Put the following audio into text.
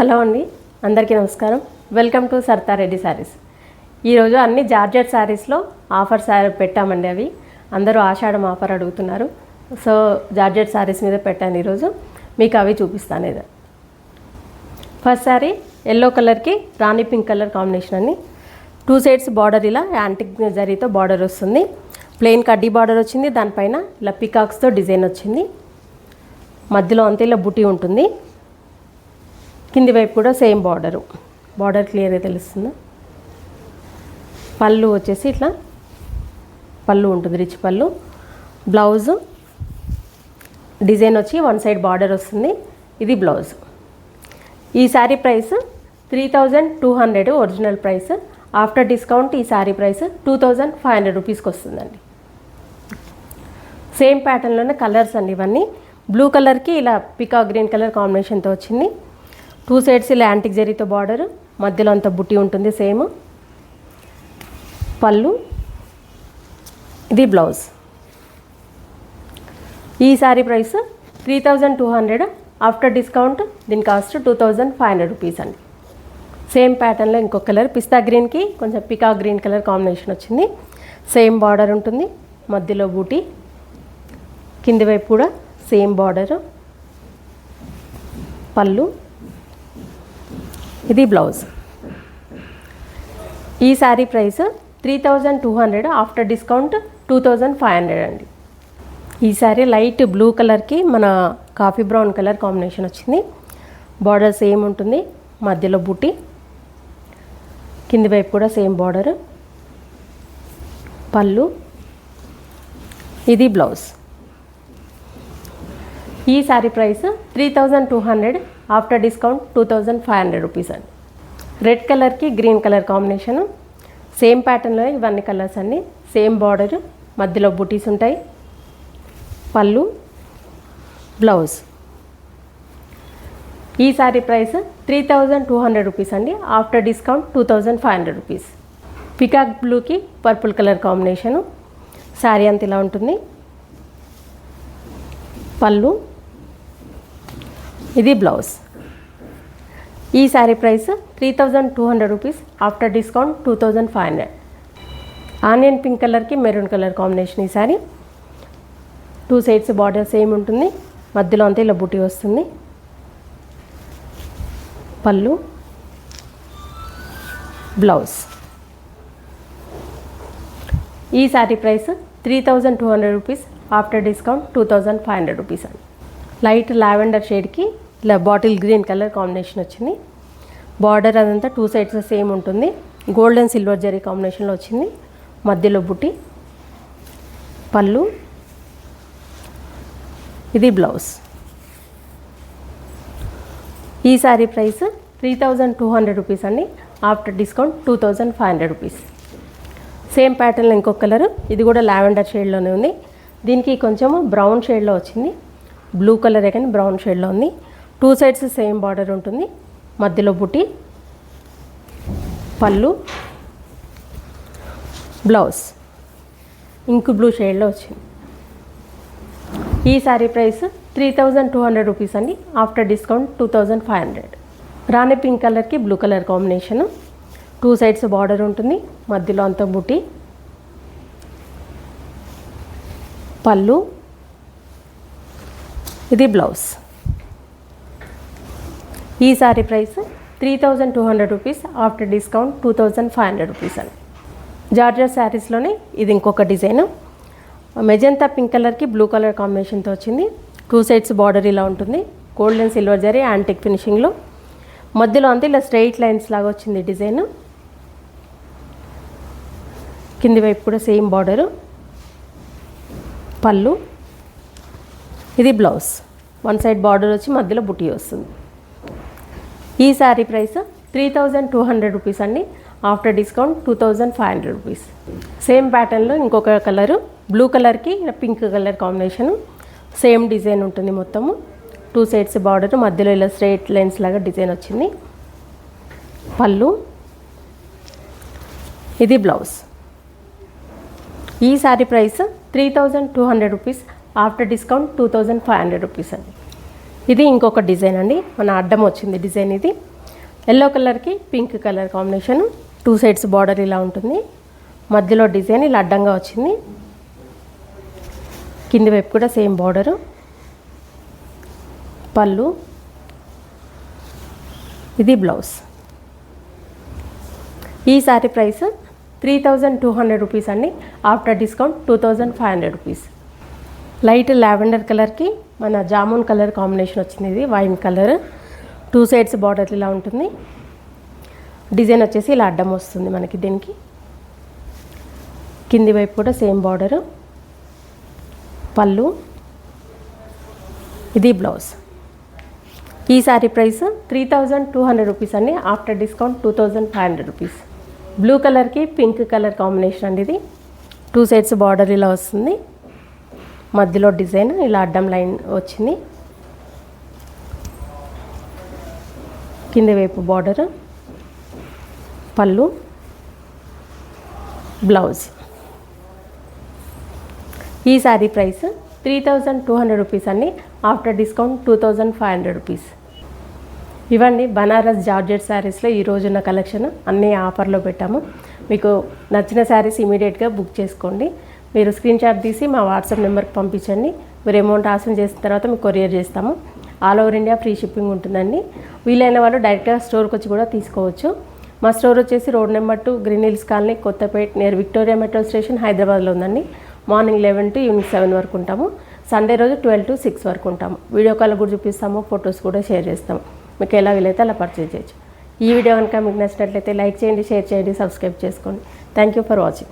Hello అండి, అందరికీ నమస్కారం. Welcome to Sartha Reddy saris. ఈరోజు అన్ని జార్జెట్ శారీస్లో ఆఫర్స్ పెట్టామండి. అవి అందరూ ఆషాఢం ఆఫర్ అడుగుతున్నారు. సో జార్జెట్ శారీస్ మీద పెట్టాను. ఈరోజు మీకు అవి చూపిస్తాను. ఇది ఫస్ట్ శారీ ఎల్లో కలర్కి రాణి పింక్ కలర్ కాంబినేషన్ అండి. 2 సైడ్స్ బార్డర్ ఇలా యాంటిక్ జరీతో బార్డర్ వస్తుంది. ప్లెయిన్ కడ్డీ బార్డర్ వచ్చింది. దానిపైన ఇలా పికాక్స్తో డిజైన్ వచ్చింది. మధ్యలో అంతా ఇలా బుటీ ఉంటుంది. కింది వైపు కూడా సేమ్ బార్డర్ క్లియర్గా తెలుస్తుంది. పళ్ళు వచ్చేసి ఇట్లా పళ్ళు ఉంటుంది, రిచ్ పళ్ళు. బ్లౌజు డిజైన్ వచ్చి 1 సైడ్ బార్డర్ వస్తుంది. ఇది బ్లౌజ్. ఈ sari price 3200 original price. After discount ఈ శారీ ప్రైస్ 2500 రూపీస్కి వస్తుందండి. సేమ్ ప్యాటర్న్లోనే కలర్స్ అండి ఇవన్నీ. బ్లూ కలర్కి ఇలా పికాక్ గ్రీన్ కలర్ కాంబినేషన్తో వచ్చింది. 2 సైడ్స్ ఇలా యాంటిక్ జరీతో బార్డర్, మధ్యలో అంత బుట్టి ఉంటుంది సేమ్. పళ్ళు, ఇది బ్లౌజ్. ఈ శారీ ప్రైస్ 3200. ఆఫ్టర్ డిస్కౌంట్ దీని కాస్ట్ 2500 రూపీస్ అండి. సేమ్ ప్యాటర్న్లో ఇంకొక కలర్ పిస్తా గ్రీన్కి కొంచెం పికాక్ గ్రీన్ కలర్ కాంబినేషన్ వచ్చింది. సేమ్ బార్డర్ ఉంటుంది, మధ్యలో బూటీ, కింది వైపు కూడా సేమ్ బార్డరు. పళ్ళు, ఇది బ్లౌజ్. ఈ శారీ ప్రైస్ 3200. ఆఫ్టర్ డిస్కౌంట్ 2500 అండి. ఈ శారీ లైట్ బ్లూ కలర్కి మన కాఫీ బ్రౌన్ కలర్ కాంబినేషన్ వచ్చింది. బార్డర్ సేమ్ ఉంటుంది, మధ్యలో బూటీ, కింది వైపు కూడా సేమ్ బార్డర్. పళ్ళు, ఇది బ్లౌజ్. ఈ sari price 3200. After discount 2500 rupees అండి. రెడ్ కలర్కి గ్రీన్ కలర్ కాంబినేషను. సేమ్ ప్యాటర్న్లో ఇవన్నీ కలర్స్ అన్నీ. సేమ్ బార్డర్, మధ్యలో బూటీస్ ఉంటాయి. పళ్ళు, బ్లౌజ్. ఈ శారీ ప్రైస్ 3200 రూపీస్ అండి. After discount 2500 rupees. పికాక్ బ్లూకి పర్పుల్ కలర్ కాంబినేషను. శారీ అంత ఇలా ఉంటుంది. పళ్ళు, ఇది బ్లౌజ్. ఈ sari price 3200 rupees. After discount 2500. Onion pink కలర్కి మెరూన్ కలర్ కాంబినేషన్. ఈ శారీ 2 సైడ్స్ బార్డర్ సేమ్ ఉంటుంది, మధ్యలో అంతా ఇలా బుటీ వస్తుంది. పళ్ళు, బ్లౌజ్. ఈ sari price 3200 rupees. After discount 2500 rupees అండి. లైట్ లావెండర్ షేడ్కి ఇలా బాటిల్ గ్రీన్ కలర్ కాంబినేషన్ వచ్చింది. బార్డర్ అదంతా 2 సైడ్స్ సేమ్ ఉంటుంది. గోల్డెన్ సిల్వర్ జరీ కాంబినేషన్లో వచ్చింది, మధ్యలో బుట్టి. పళ్ళు, ఇది బ్లౌజ్. ఈ శారీ ప్రైస్ 3200 రూపీస్ అండి. After discount 2500 rupees. సేమ్ ప్యాటర్న్లో ఇంకొక కలర్, ఇది కూడా లావెండర్ షేడ్లోనే ఉంది. దీనికి కొంచెము బ్రౌన్ షేడ్లో వచ్చింది. బ్లూ కలరే కానీ బ్రౌన్ షేడ్లో ఉంది. 2 సైడ్స్ సేమ్ బార్డర్ ఉంటుంది, మధ్యలో బుటీ. పళ్ళు, బ్లౌజ్. ఇంక్ బ్లూ షేడ్లో వచ్చింది. ఈ శారీ ప్రైస్ 3200 రూపీస్ అండి. After discount 2500. రాణి పింక్ కలర్కి blue colour combination. 2 sides border ఉంటుంది, మధ్యలో అంతా బుటీ. పళ్ళు, ఇది బ్లౌజ్. ఈ sari price 3200 rupees. After discount 2500 rupees అండి. జార్జెట్ శారీస్లోనే ఇది ఇంకొక డిజైన్. మెజంతా పింక్ కలర్కి బ్లూ కలర్ కాంబినేషన్తో వచ్చింది. 2 సైడ్స్ బార్డర్ ఇలా ఉంటుంది. గోల్డెన్ సిల్వర్ జరీ యాంటిక్ ఫినిషింగ్లో, మధ్యలో అంతా ఇలా స్ట్రైట్ లైన్స్ లాగా వచ్చింది డిజైన్. కింది వైపు కూడా సేమ్ బార్డరు. పళ్ళు, ఇది బ్లౌజ్. 1 సైడ్ బార్డర్ వచ్చి మధ్యలో బుటీ వస్తుంది. ఈ శారీ ప్రైస్ 3200 రూపీస్ అండి. After discount 2500 rupees. సేమ్ ప్యాటర్న్లో ఇంకొక కలరు, బ్లూ కలర్కి pink colour combination. Same design ఉంటుంది మొత్తము. 2 సైడ్స్ బార్డర్, మధ్యలో ఇలా స్ట్రైట్ లైన్స్ లాగా డిజైన్ వచ్చింది. పళ్ళు, ఇది బ్లౌజ్. ఈ sari price 3200 rupees. After discount 2500 rupees అండి. ఇది ఇంకొక డిజైన్ అండి, మన అడ్డం వచ్చింది డిజైన్. ఇది ఎల్లో కలర్కి pink colour combination, 2 sides border ఇలా ఉంటుంది, మధ్యలో డిజైన్ ఇలా అడ్డంగా వచ్చింది, కింది వైపు కూడా సేమ్ బార్డరు, పళ్ళు, ఇది బ్లౌజ్. ఈ శారీ ప్రైస్ 3200 రూపీస్ అండి. After discount 2500 rupees. Light lavender కలర్కి మన జామున్ కలర్ కాంబినేషన్ వచ్చింది, ఇది వైన్ కలర్, 2 సైడ్స్ బార్డర్ ఇలా ఉంటుంది, డిజైన్ వచ్చేసి ఇలా అడ్డం వస్తుంది మనకి. దీనికి కింది వైపు కూడా సేమ్ బార్డరు, పళ్ళు, ఇది బ్లౌజ్. ఈ శారీ ప్రైస్ 3200 రూపీస్ అండి. After discount 2500 rupees. బ్లూ కలర్కి పింక్ కలర్ కాంబినేషన్ అండి ఇది, 2 సైడ్స్ బార్డర్ ఇలా వస్తుంది, మధ్యలో డిజైన్ ఇలా అడ్డం లైన్ వచ్చింది, కింది వైపు బార్డర్, పళ్ళు, బ్లౌజ్. ఈ శారీ ప్రైస్ 3200 రూపీస్ అండి. After discount 2500 rupees. ఇవన్నీ బనారస్ జార్జెట్ శారీస్లో ఈ రోజున్న కలెక్షన్ అన్నీ ఆఫర్లో పెట్టాము. మీకు నచ్చిన శారీస్ ఇమీడియట్గా బుక్ చేసుకోండి. మీరు స్క్రీన్ షాట్ తీసి మా వాట్సాప్ నెంబర్కి పంపించండి. మీరు అమౌంట్ ఆసన్ చేసిన తర్వాత మీకు కొరియర్ చేస్తాము. All over India free shipping ఉంటుందండి. వీలైన వాళ్ళు డైరెక్ట్గా స్టోర్కి వచ్చి కూడా తీసుకోవచ్చు. మా స్టోర్ వచ్చేసి road number 2, green hills colony, Kothapet, near Victoria metro station, హైదరాబాద్లో ఉందండి. మార్నింగ్ 11 to ఈవినింగ్ 7 వరకు ఉంటాము. సండే రోజు 12 to 6 వరకు ఉంటాము. వీడియో కాల్ కూడా చూపిస్తాము, ఫొటోస్ కూడా షేర్ చేస్తాము. మీకు ఎలా వీలైతే అలా పర్చేజ్ చేయొచ్చు. ఈ వీడియో కనుక మీకు నచ్చినట్లయితే లైక్ చేయండి, షేర్ చేయండి, సబ్స్క్రైబ్ చేసుకోండి. Thank you for watching.